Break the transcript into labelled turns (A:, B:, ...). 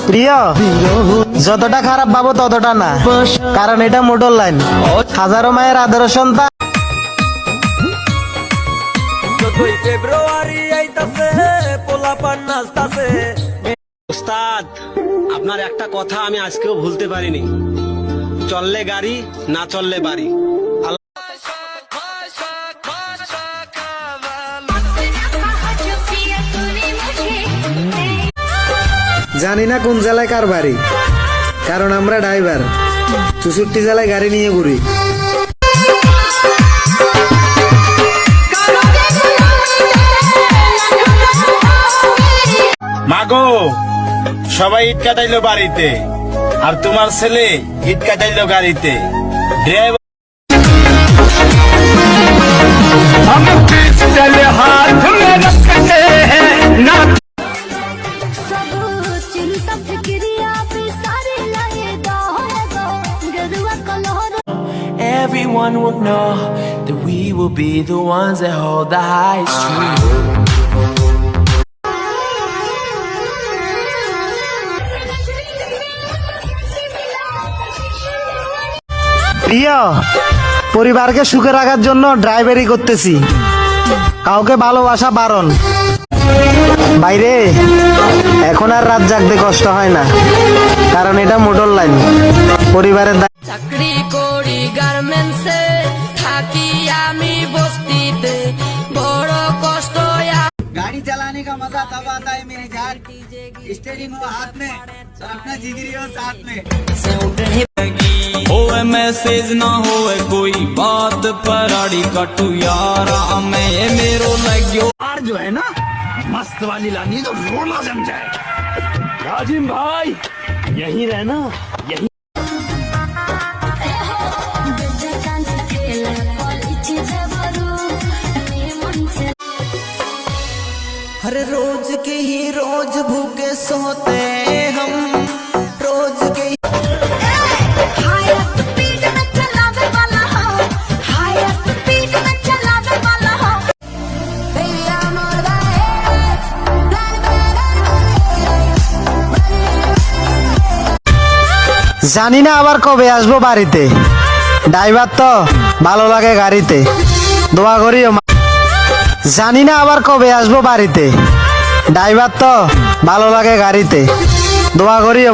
A: প্রিয়, যতটা খারাপ ভাবো ততটা না, কারণ এটা মোটর লাইন। হাজারো মায়ের আদর সন্তান।
B: ফেব্রুয়ারি আইতাছে, পোলাপান নাচতাছে।
C: ওস্তাদ, আপনার একটা কথা আমি আজকেও ভুলতে পারিনি, চললে গাড়ি না চললে বাড়ি।
A: জানি না কোন জেলায় কার বাড়ি, কারণ আমরা ড্রাইভার 64 জেলায় গাড়ি নিয়ে ঘুরি।
D: মাগো, সবাই ইট কাটাইলো বাড়িতে, আর তোমার ছেলে ইট কাটাইলো গাড়িতে। Driver
B: Everyone will know that we will be the ones that hold the highest truth.
A: প্রিয়, পরিবারকে সুখে রাখার জন্য ড্রাইভারি করতেছি, কাউকে ভালোবাসা বারণ। বাইরে এখন আর রাত জাগতে কষ্ট হয় না, কারণ এটা মোটর লাইন। পরিবারের
E: চাকরি করি গার্মেন্টসে, থাকি আমি বস্তিতে, বড় কষ্ট।
F: गाड़ी चलाने का मजा तब आता है मेरी जान, स्टीयरिंग हो हाथ में और अपना जिगरी हो साथ में।
G: होए मैसेज ना होए कोई बात पर आड़ी कटू यारा मैं ये मेरो लग्यो।
D: আর जो है ना मस्त वाली लानी तो रोला जम जाए। राजिम भाई यही रहना, यही।
B: हर रोज के ही रोज भूखे सोते हम, रोज के ही
A: জানি না আবার কবে আসবো বাড়িতে। ড্রাইভার তো ভালো লাগে গাড়িতে, দোয়া করিও। জানি না আবার কবে আসবো বাড়িতে। ড্রাইভার তো ভালো লাগে গাড়িতে, দোয়া করিও।